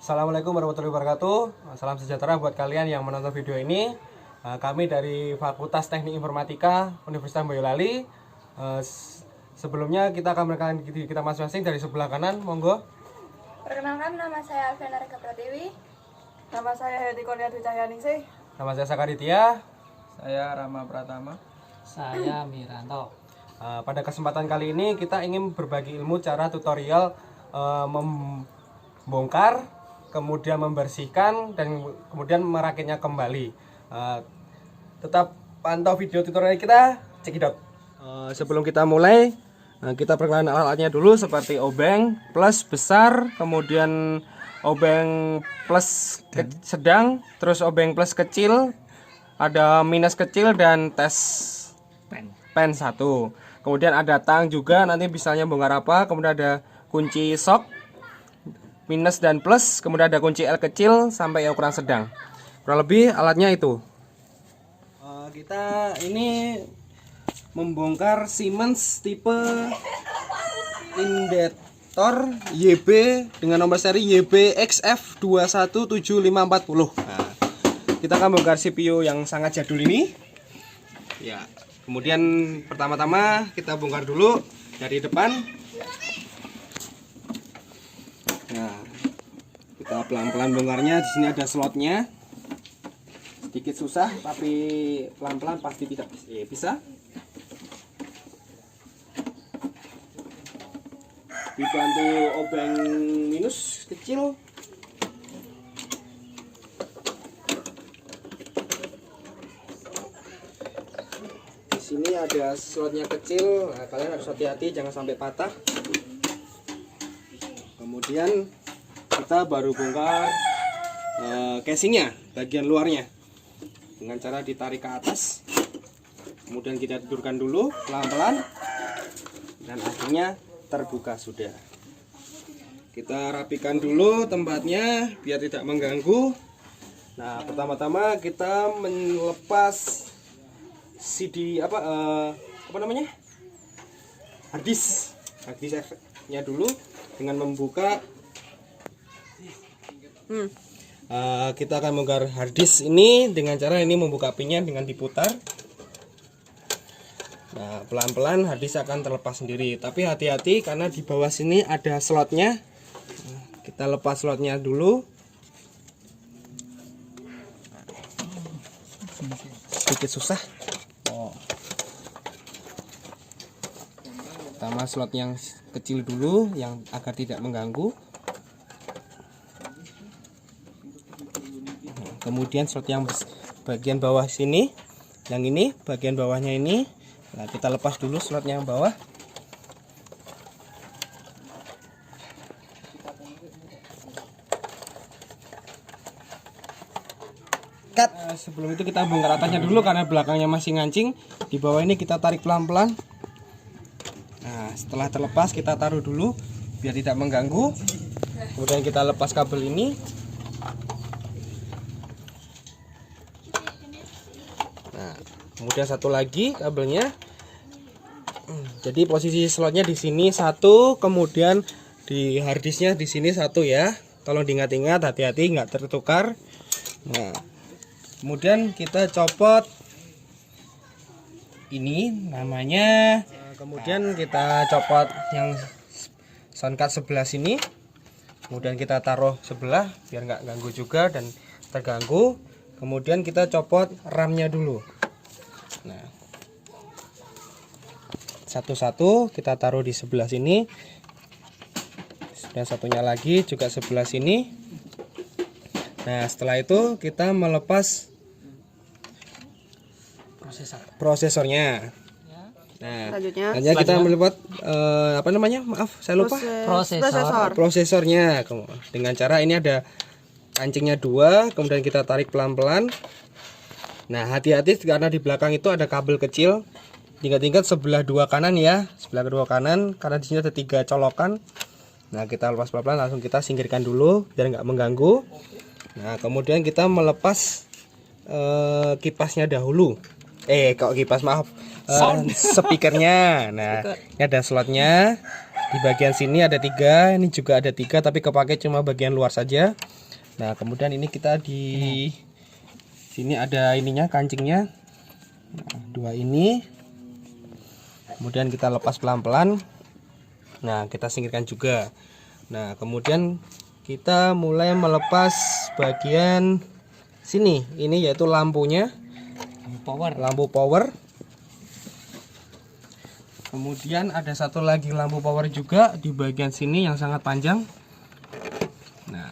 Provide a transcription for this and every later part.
Assalamualaikum warahmatullahi wabarakatuh. Salam sejahtera buat kalian yang menonton video ini. Kami dari Fakultas Teknik Informatika Universitas Boyolali. Sebelumnya kita akan memperkenalkan diri kita masing-masing. Dari sebelah kanan, monggo. Perkenalkan, nama saya Alfiana Reka Pradewi. Nama saya Hedi Kurniadi Cahyaningsih. Nama saya Sakaritya. Saya Rama Pratama. Saya Miranto. Pada kesempatan kali ini kita ingin berbagi ilmu cara tutorial membongkar, kemudian membersihkan, dan kemudian merakitnya kembali. Tetap pantau video tutorial kita, cekidot. Sebelum kita mulai, kita perkenalan alat-alatnya dulu, seperti obeng plus besar, kemudian obeng plus sedang, terus obeng plus kecil, ada minus kecil, dan tes pen 1. Kemudian ada tang juga, nanti misalnya bongkar apa. Kemudian ada kunci sok minus dan plus, kemudian ada kunci L kecil sampai yang ukuran sedang. Kurang lebih alatnya itu. Kita ini membongkar Siemens tipe Indetor YB dengan nomor seri YBXF217540. Kita akan bongkar CPU yang sangat jadul ini. Ya, kemudian pertama-tama kita bongkar dulu dari depan. Nah, kita pelan-pelan bongkarnya. Di sini ada slotnya. Sedikit susah, tapi pelan-pelan pasti tidak bisa. Dibantu obeng minus kecil. Di sini ada slotnya kecil. Nah, kalian harus hati-hati jangan sampai patah. Kemudian kita baru bongkar casingnya, bagian luarnya, dengan cara ditarik ke atas. Kemudian kita tidurkan dulu pelan-pelan, dan akhirnya terbuka sudah. Kita rapikan dulu tempatnya biar tidak mengganggu. Nah, pertama-tama kita melepas CD apa namanya, harddisknya dulu dengan membuka. Kita akan membongkar harddisk ini dengan cara ini, membuka pinnya dengan diputar. Nah, pelan-pelan harddisk akan terlepas sendiri, tapi hati-hati karena di bawah sini ada slotnya. Kita lepas slotnya dulu. Sedikit susah. Pertama slot yang kecil dulu, yang agar tidak mengganggu. Kemudian slot yang bagian bawah sini, yang ini bagian bawahnya ini. Nah, kita lepas dulu slotnya yang bawah. Cut. Sebelum itu kita bongkar atasnya dulu karena belakangnya masih ngancing. Di bawah ini kita tarik pelan-pelan. Nah, setelah terlepas kita taruh dulu biar tidak mengganggu. Kemudian kita lepas kabel ini. Nah, kemudian satu lagi kabelnya. Jadi posisi slotnya di sini satu, kemudian di harddisknya di sini satu ya. Tolong diingat-ingat, hati-hati nggak tertukar. Nah, kemudian kita copot ini namanya. Kemudian kita copot yang soundcard sebelah sini. Kemudian kita taruh sebelah biar nggak ganggu juga dan terganggu. Kemudian kita copot RAM-nya dulu. Nah, satu-satu kita taruh di sebelah sini. Dan satunya lagi juga sebelah sini. Nah, setelah itu kita melepas prosesornya. Nah, Selanjutnya kita melihat apa namanya? Maaf, saya lupa. Prosesornya. Dengan cara ini ada kancingnya 2, kemudian kita tarik pelan-pelan. Nah, hati-hati karena di belakang itu ada kabel kecil. Ingat-ingat sebelah dua kanan ya, sebelah kedua kanan, karena di sini ada 3 colokan. Nah, kita lepas pelan-pelan, langsung kita singkirkan dulu biar nggak mengganggu. Nah, kemudian kita melepas kipasnya dahulu. Kok kipas, maaf. Speakernya. Nah, ini ada slotnya. Di bagian sini ada 3, ini juga ada 3, tapi kepake cuma bagian luar saja. Nah, kemudian ini kita di sini ada ininya, kancingnya. Nah, 2 ini. Kemudian kita lepas pelan-pelan. Nah, kita singkirkan juga. Nah, kemudian kita mulai melepas bagian sini. Ini yaitu lampunya. Lampu power. Kemudian ada satu lagi lampu power juga di bagian sini yang sangat panjang. Nah,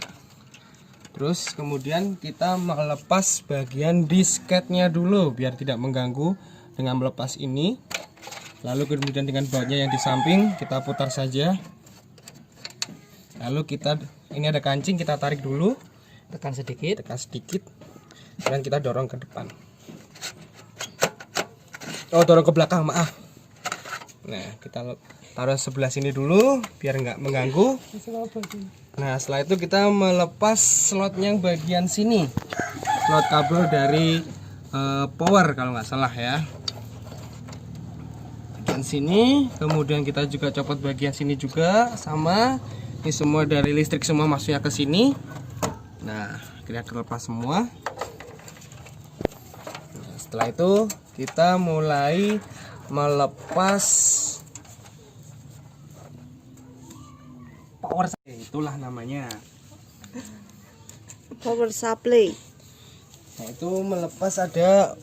terus kemudian kita melepas bagian disketnya dulu biar tidak mengganggu dengan melepas ini. Lalu kemudian dengan bautnya yang di samping kita putar saja. Lalu ini ada kancing, kita tarik dulu, tekan sedikit, dan kita dorong ke depan. Oh, dorong ke belakang, maaf. Nah, kita taruh sebelah sini dulu biar nggak mengganggu. Nah, setelah itu kita melepas slot yang bagian sini, slot kabel dari power kalau nggak salah ya. Bagian sini, kemudian kita juga copot bagian sini juga sama. Ini semua dari listrik semua masuknya ke sini. Nah, kita terlepas semua. Nah, setelah itu kita mulai melepas power, itulah namanya. Power supply. Nah, itu melepas ada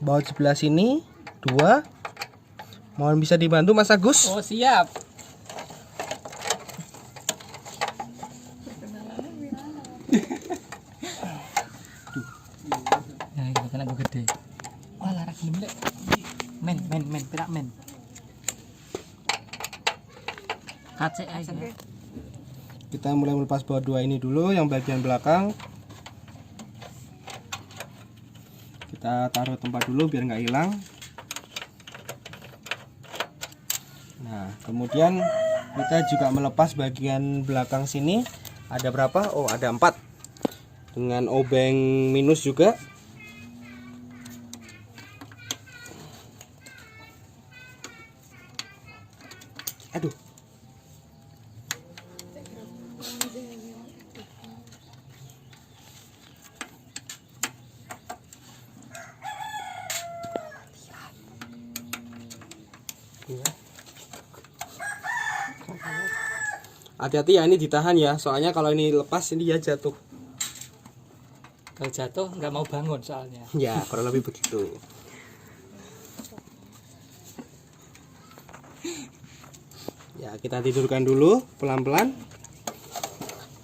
baut sebelah sini 2. Mohon bisa dibantu Mas Agus. Oh, siap. Nah, ini kan aku gede. Wah, larak gede. Men, perak men. Kacek aja. Kita mulai melepas baut 2 ini dulu yang bagian belakang. Kita taruh tempat dulu biar nggak hilang. Nah, kemudian kita juga melepas bagian belakang sini. Ada berapa? Oh, ada 4. Dengan obeng minus juga. Aduh. Hati-hati ya, ini ditahan ya, soalnya kalau ini lepas ini ya jatuh. Kalau jatuh nggak mau bangun soalnya. Ya, kurang lebih begitu. Ya, kita tidurkan dulu pelan-pelan.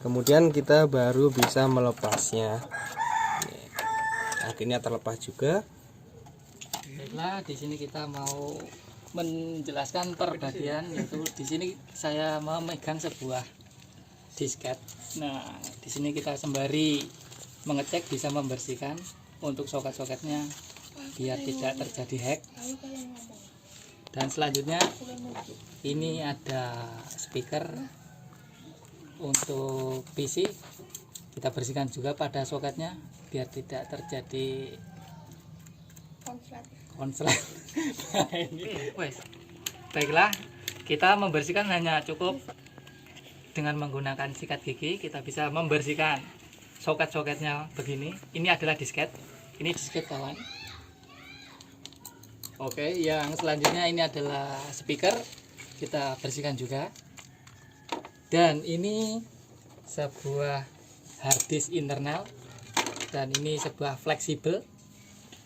Kemudian kita baru bisa melepasnya. Akhirnya terlepas juga. Baiklah, di sini kita mau menjelaskan perbadian, yaitu di sini saya memegang sebuah disket. Nah, di sini kita sembari mengecek bisa membersihkan untuk soket-soketnya biar tidak terjadi hack. Dan selanjutnya ini ada speaker untuk PC, kita bersihkan juga pada soketnya biar tidak terjadi konslet. Nah, ini wes. Baiklah, kita membersihkan hanya cukup dengan menggunakan sikat gigi. Kita bisa membersihkan soket-soketnya begini. Ini adalah disket. Ini disket kawan. Oke, yang selanjutnya ini adalah speaker. Kita bersihkan juga. Dan ini sebuah hard disk internal. Dan ini sebuah fleksibel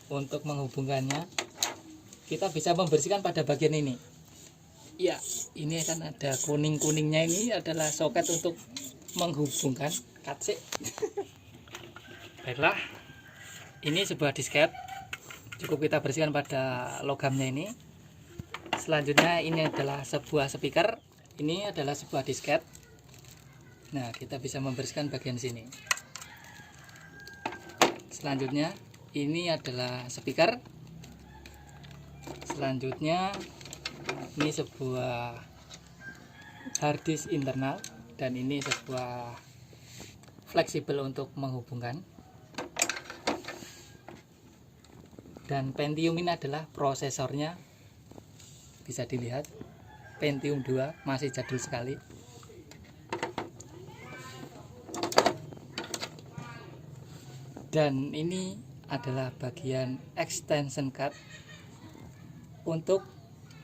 untuk menghubungkannya. Kita bisa membersihkan pada bagian ini. Ya, ini kan ada kuning-kuningnya, ini adalah soket untuk menghubungkan kacik. Baiklah, ini sebuah disket. Cukup kita bersihkan pada logamnya ini. Selanjutnya ini adalah sebuah speaker. Ini adalah sebuah disket. Nah, kita bisa membersihkan bagian sini. Selanjutnya ini adalah speaker. Selanjutnya ini sebuah hard disk internal dan ini sebuah fleksibel untuk menghubungkan. Dan Pentium ini adalah prosesornya, bisa dilihat. Pentium 2, masih jadul sekali. Dan ini adalah bagian extension card untuk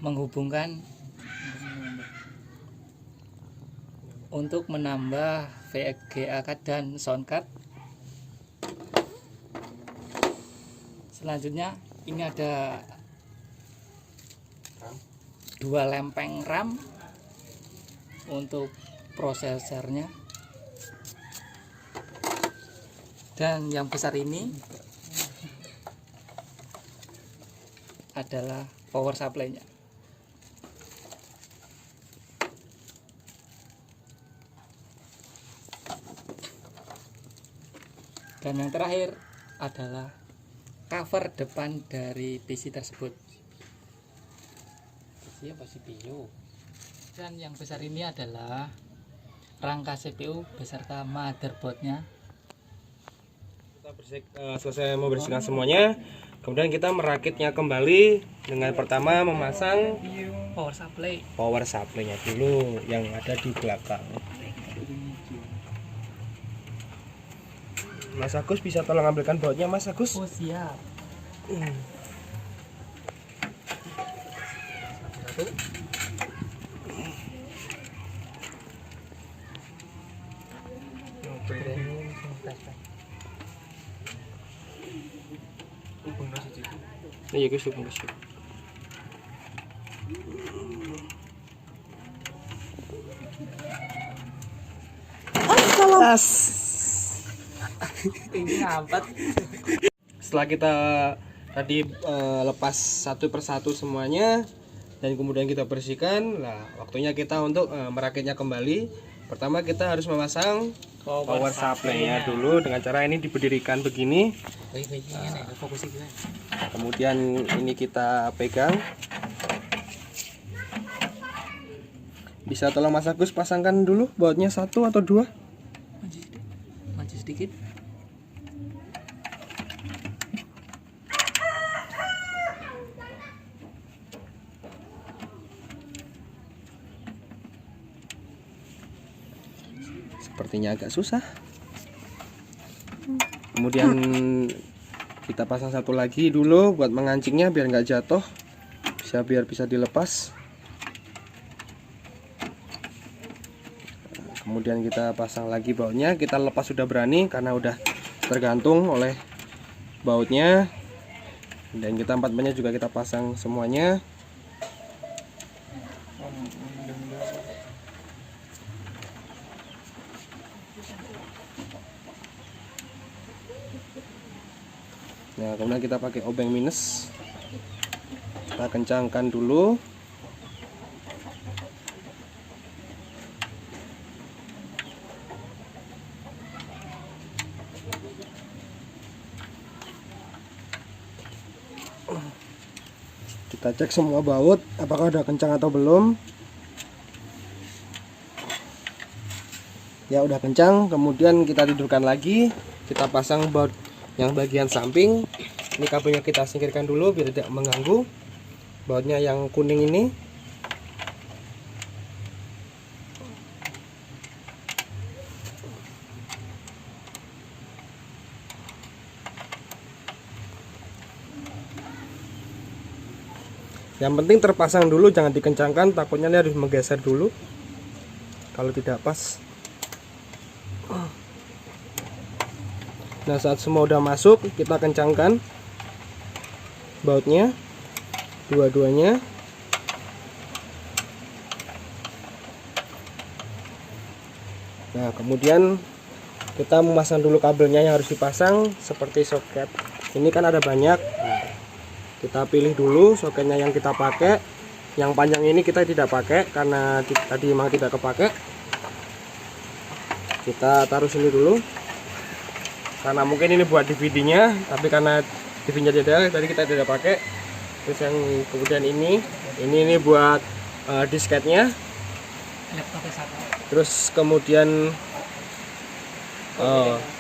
menghubungkan, untuk menambah VGA card dan sound card. Selanjutnya ini ada 2 lempeng RAM untuk prosesornya, dan yang besar ini adalah power supply-nya. Dan yang terakhir adalah cover depan dari PC tersebut. Dan yang besar ini adalah rangka CPU beserta motherboardnya. Kita selesai membersihkan semuanya, kemudian kita merakitnya kembali dengan pertama memasang power supply-nya dulu yang ada di belakang. Mas Agus bisa tolong ambilkan bautnya, Mas Agus? Oh siap. Iya guys, hubung guys. Ini ngapet. Setelah kita tadi lepas satu persatu semuanya dan kemudian kita bersihkan, nah waktunya kita untuk merakitnya kembali. Pertama kita harus memasang power supply-nya dulu dengan cara ini diberdirikan begini. Kemudian ini kita pegang. Bisa tolong Mas Agus pasangkan dulu bautnya 1 atau 2? Maju sedikit. Sepertinya agak susah. Kemudian kita pasang satu lagi dulu buat mengancingnya biar nggak jatuh, biar bisa dilepas. Kemudian kita pasang lagi bautnya, kita lepas sudah berani karena udah tergantung oleh bautnya. Dan kita empatnya juga kita pasang semuanya. Nah, kemudian kita pakai obeng minus, kita kencangkan dulu. Kita cek semua baut apakah udah kencang atau belum. Ya udah kencang, kemudian kita tidurkan lagi, kita pasang baut yang bagian samping. Ini kabelnya kita singkirkan dulu biar tidak mengganggu. Bautnya yang kuning ini. Yang penting terpasang dulu, jangan dikencangkan, takutnya ini harus menggeser dulu kalau tidak pas. Nah, saat semua udah masuk, kita kencangkan bautnya dua-duanya. Nah, kemudian kita memasang dulu kabelnya yang harus dipasang seperti soket. Ini kan ada banyak. Nah, kita pilih dulu soketnya yang kita pakai. Yang panjang ini kita tidak pakai karena tadi memang tidak kepake. Kita taruh sini dulu. Karena mungkin ini buat DVD-nya, tapi karena DVD-nya tidak, tadi kita tidak pakai. Terus yang kemudian ini buat disketnya. Terus kemudian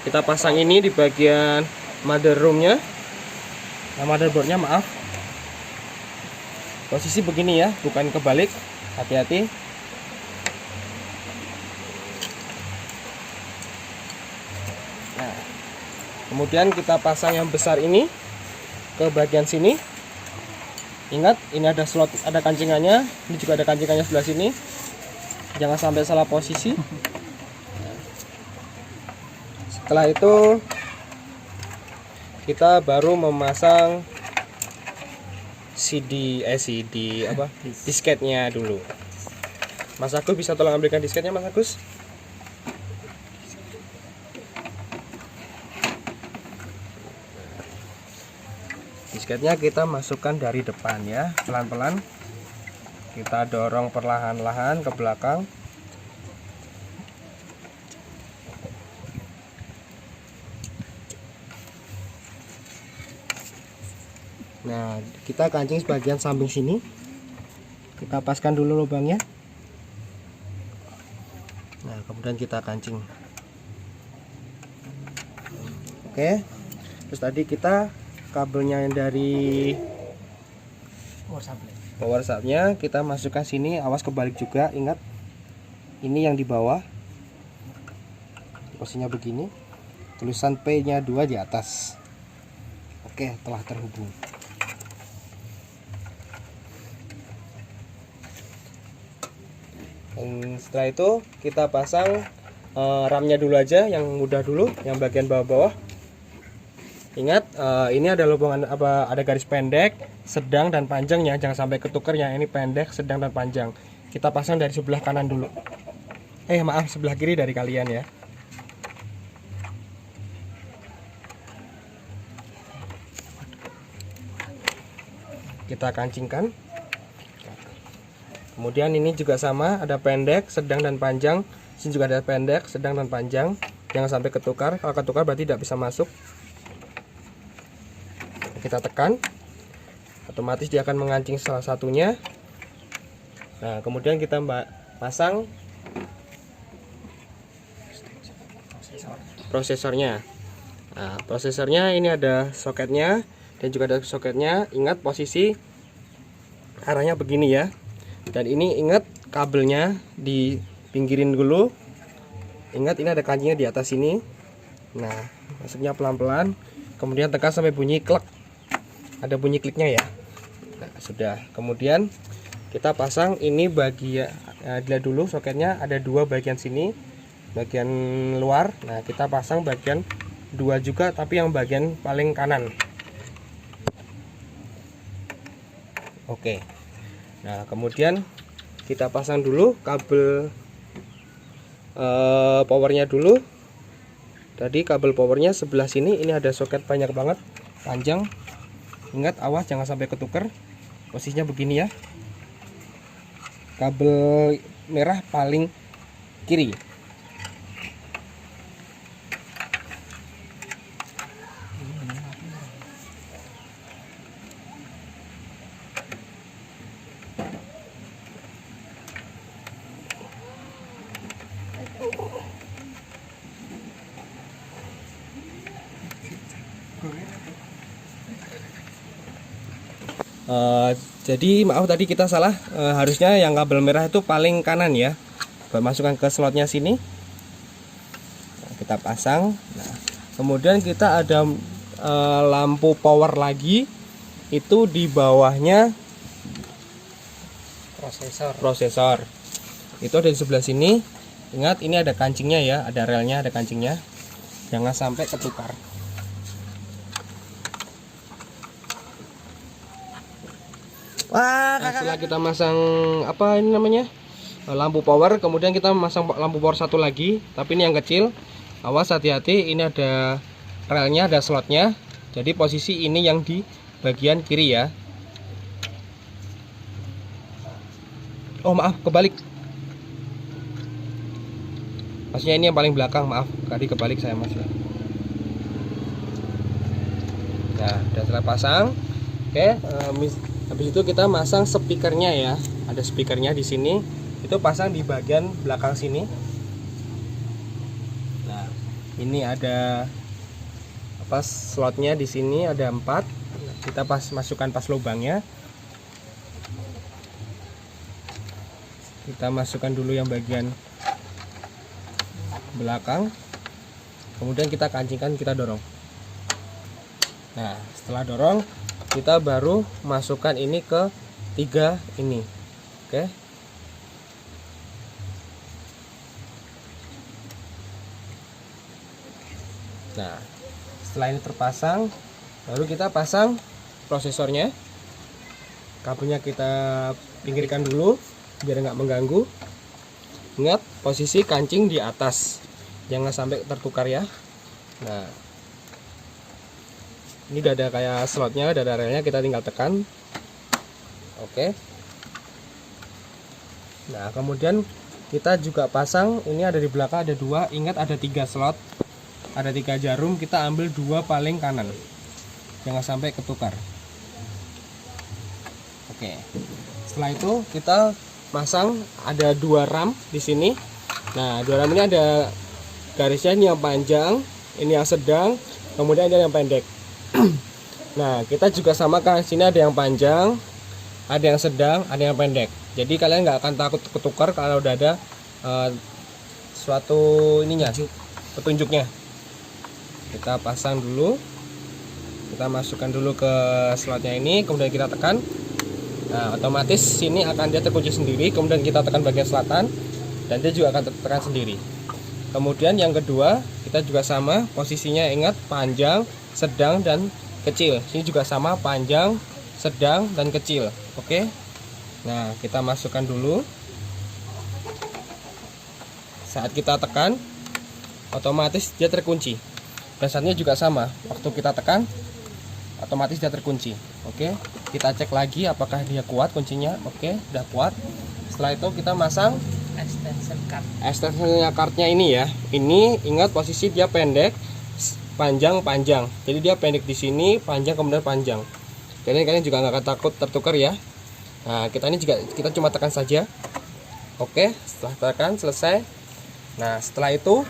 kita pasang ini di bagian motherboardnya. Nah, motherboardnya maaf. Posisi begini ya, bukan kebalik. Hati-hati. Nah, kemudian kita pasang yang besar ini ke bagian sini. Ingat, ini ada slot, ada kancingannya. Ini juga ada kancingannya sebelah sini. Jangan sampai salah posisi. Setelah itu kita baru memasang disketnya dulu. Mas Agus bisa tolong ambilkan disketnya, Mas Agus? Disketnya kita masukkan dari depan ya, pelan-pelan. Kita dorong perlahan-lahan ke belakang. Nah, kita kancing sebagian samping sini. Kita paskan dulu lubangnya. Nah, kemudian kita kancing. Oke. Terus tadi kita kabelnya yang dari power supply-nya kita masukkan sini. Awas kebalik juga, ingat. Ini yang di bawah. Posisinya begini. Tulisan P-nya 2 di atas. Oke, telah terhubung. Dan setelah itu kita pasang ramnya dulu aja, yang mudah dulu, yang bagian bawah-bawah. Ingat, ini ada lubang ada garis pendek, sedang dan panjangnya, jangan sampai ketukar ya. Ini pendek, sedang dan panjang. Kita pasang dari sebelah kanan dulu. Maaf, sebelah kiri dari kalian ya. Kita kancingkan. Kemudian ini juga sama, ada pendek, sedang dan panjang. Sini juga ada pendek, sedang dan panjang. Jangan sampai ketukar. Kalau ketukar berarti tidak bisa masuk. Kita tekan, otomatis dia akan mengancing salah satunya. Nah, kemudian kita pasang prosesornya. Nah, prosesornya ini ada soketnya dan juga ada soketnya. Ingat posisi arahnya begini ya. Dan ini ingat kabelnya dipinggirin dulu. Ingat, ini ada kancingnya di atas sini. Nah, masuknya pelan-pelan. Kemudian tekan sampai bunyi klek. Ada bunyi kliknya ya. Nah, sudah. Kemudian kita pasang ini bagian dilihat dulu soketnya ada 2 bagian sini, bagian luar. Nah, kita pasang bagian 2 juga, tapi yang bagian paling kanan. Oke. Nah, kemudian kita pasang dulu kabel powernya dulu. Tadi kabel powernya sebelah sini, ini ada soket banyak banget, panjang. Ingat, awas jangan sampai ketukar. Posisinya begini ya. Kabel merah paling kiri. Jadi maaf tadi kita salah, harusnya yang kabel merah itu paling kanan ya. Masukkan ke slotnya sini. Nah, kita pasang. Nah, kemudian kita ada lampu power lagi, itu di bawahnya prosesor. Itu ada di sebelah sini. Ingat, ini ada kancingnya ya, ada relnya, ada kancingnya. Jangan sampai ketukar. Nah, setelah kita masang apa ini namanya, lampu power, kemudian kita masang lampu power satu lagi, tapi ini yang kecil. Awas, hati-hati, ini ada relnya, ada slotnya. Jadi posisi ini yang di bagian kiri ya. Oh maaf, kebalik. Maksudnya ini yang paling belakang, maaf, tadi kebalik saya mas ya. Nah, sudah setelah pasang, oke. Habis itu kita masang speakernya ya. Ada speakernya di sini. Itu pasang di bagian belakang sini. Nah, ini ada apa slotnya di sini ada 4. Kita masukkan pas lubangnya. Kita masukkan dulu yang bagian belakang, kemudian kita kancingkan, kita dorong. Nah, setelah dorong, kita baru masukkan ini ke 3 ini. Oke. Nah, setelah ini terpasang, baru kita pasang prosesornya. Kabelnya kita pinggirkan dulu biar nggak mengganggu. Ingat, posisi kancing di atas, jangan sampai tertukar ya. Nah, ini udah ada kayak slotnya, udah ada relnya, kita tinggal tekan. Oke. Nah, kemudian kita juga pasang, ini ada di belakang ada 2, ingat ada 3 slot, ada 3 jarum, kita ambil 2 paling kanan, jangan sampai ketukar. Oke. Setelah itu kita pasang, ada 2 ram di sini. Nah, 2 ram ini ada garisnya, ini yang panjang, ini yang sedang, kemudian ada yang pendek. Nah, kita juga samakan, sini ada yang panjang, ada yang sedang, ada yang pendek. Jadi kalian nggak akan takut ketukar kalau udah ada suatu ininya, petunjuknya. Kita pasang dulu, kita masukkan dulu ke slotnya ini, kemudian kita tekan. Nah, otomatis sini akan dia terkunci sendiri, kemudian kita tekan bagian selatan dan dia juga akan tertekan sendiri. Kemudian yang kedua, kita juga sama, posisinya ingat panjang, sedang, dan kecil. Sini juga sama, panjang, sedang, dan kecil. Oke. Nah, kita masukkan dulu. Saat kita tekan, otomatis dia terkunci. Dan saatnya juga sama, waktu kita tekan, otomatis dia terkunci. Oke. Kita cek lagi apakah dia kuat kuncinya. Oke, udah kuat. Setelah itu kita masang extension cardnya ini ya. Ini ingat posisi dia pendek, panjang. Jadi dia pendek di sini, panjang, kemudian panjang. Jadi kalian juga nggak akan takut tertukar ya. Nah, kita cuma tekan saja. Oke, setelah tekan selesai. Nah, setelah itu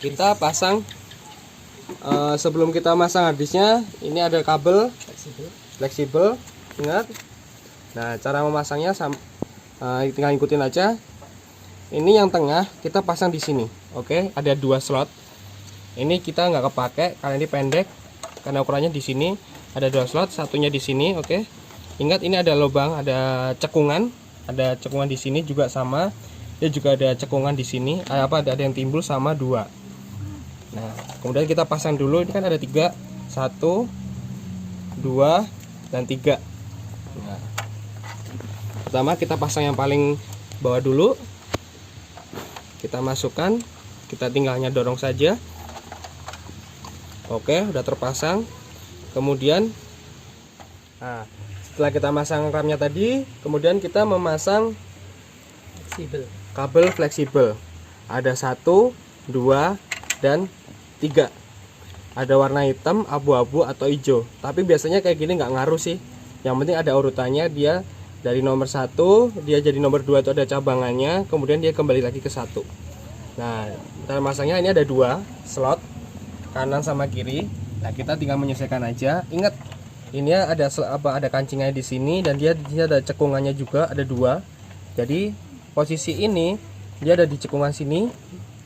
kita pasang. Sebelum kita masang harddisknya, ini ada kabel fleksibel. Ingat. Nah, cara memasangnya tinggal ikutin aja. Ini yang tengah kita pasang di sini. Oke, ada 2 slot. Ini kita nggak kepake karena ini pendek, karena ukurannya di sini ada 2 slot, satunya di sini. Oke, ingat ini ada lubang, ada cekungan di sini juga sama. Dia juga ada cekungan di sini. Ada yang timbul sama 2. Nah, kemudian kita pasang dulu. Ini kan ada 3, 1, 2, dan 3. Nah, pertama kita pasang yang paling bawah dulu. Kita masukkan, kita tinggalnya dorong saja. Oke, udah terpasang. Kemudian setelah kita masang ramnya tadi, kemudian kita memasang kabel fleksibel. Ada 1, 2, dan 3. Ada warna hitam, abu-abu, atau hijau. Tapi biasanya kayak gini nggak ngaruh sih. Yang penting ada urutannya, dia dari nomor 1 dia jadi nomor 2 itu ada cabangannya, kemudian dia kembali lagi ke 1. Nah, cara masangnya ini ada 2 slot, kanan sama kiri. Nah, kita tinggal menyesuaikan aja. Ingat, ini ada kancingnya di sini, dan dia di sini ada cekungannya juga, ada 2. Jadi posisi ini dia ada di cekungan sini,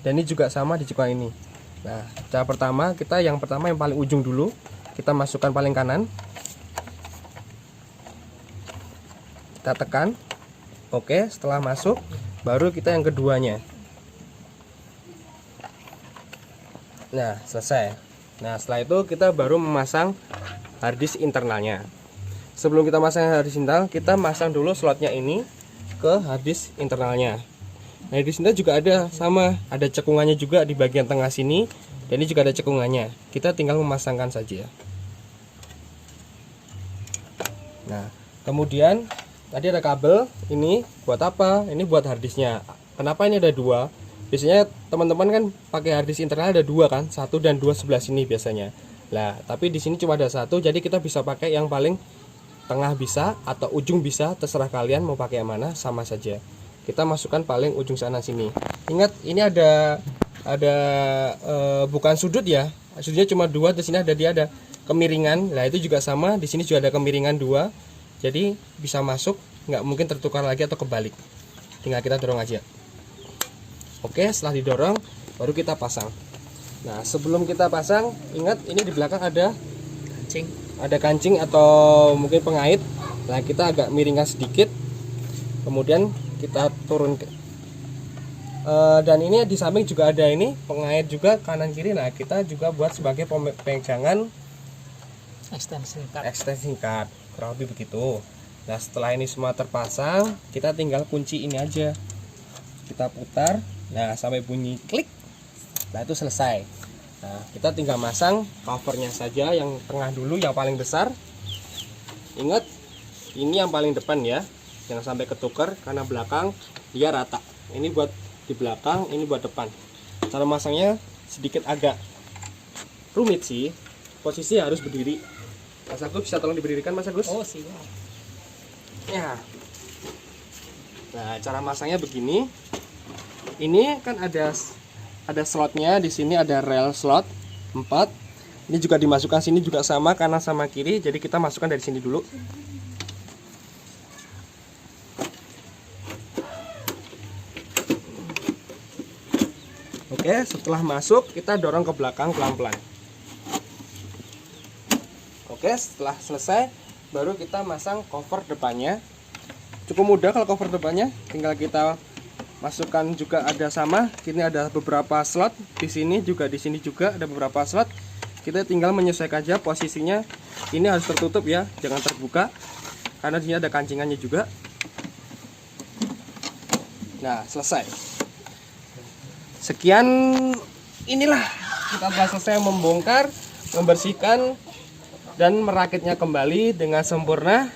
dan ini juga sama di cekungan ini. Nah, cara pertama yang paling ujung dulu, kita masukkan paling kanan. Kita tekan. Oke, setelah masuk, baru kita yang keduanya. Nah, selesai. Nah, setelah itu kita baru memasang harddisk internalnya. Sebelum kita masang harddisk internal, kita masang dulu slotnya ini ke harddisk internalnya. Nah, di sini juga ada sama, ada cekungannya juga di bagian tengah sini, dan ini juga ada cekungannya. Kita tinggal memasangkan saja. Nah, kemudian tadi ada kabel, ini buat apa? Ini buat harddisknya. Kenapa ini ada 2? Biasanya teman-teman kan pakai harddisk internal ada 2 kan, 1 dan 2 sebelah sini biasanya. Nah, tapi di sini cuma ada 1, jadi kita bisa pakai yang paling tengah bisa atau ujung bisa, terserah kalian mau pakai yang mana, sama saja. Kita masukkan paling ujung sana sini. Ingat, ini ada bukan sudut ya. Sudutnya cuma 2, di sini ada kemiringan. Nah, itu juga sama, di sini juga ada kemiringan 2. Jadi bisa masuk, nggak mungkin tertukar lagi atau kebalik. tinggal kita dorong aja. Oke, setelah didorong baru kita pasang. Nah, sebelum kita pasang, ingat ini di belakang ada kancing atau mungkin pengait. Nah, kita agak miringkan sedikit, kemudian kita turun ke dan ini di samping juga ada ini pengait juga kanan kiri. Nah, kita juga buat sebagai pegangan extension card, kurang lebih begitu. Nah, setelah ini semua terpasang, kita tinggal kunci ini aja, kita putar, nah sampai bunyi klik. Nah, itu selesai. Nah, kita tinggal masang covernya saja, yang tengah dulu, yang paling besar. Ingat, ini yang paling depan ya, jangan sampai ketukar karena belakang dia rata. Ini buat di belakang, ini buat depan. Cara masangnya sedikit agak rumit sih, posisi harus berdiri. Mas Agus bisa tolong diberdirikan, Mas Agus? Oh, siap. Ya. Nah, cara masangnya begini. Ini kan ada slotnya, di sini ada rel slot 4. Ini juga dimasukkan sini juga sama, kanan sama kiri. Jadi kita masukkan dari sini dulu. Oke, setelah masuk kita dorong ke belakang pelan-pelan. Oke, setelah selesai baru kita masang cover depannya. Cukup mudah kalau cover depannya, tinggal kita masukkan juga ada sama. Ini ada beberapa slot di sini juga, di sini juga ada beberapa slot. Kita tinggal menyesuaikan aja posisinya. Ini harus tertutup ya, jangan terbuka karena di sini ada kancingannya juga. Nah, selesai. Sekian, inilah kita telah selesai membongkar, membersihkan dan merakitnya kembali dengan sempurna.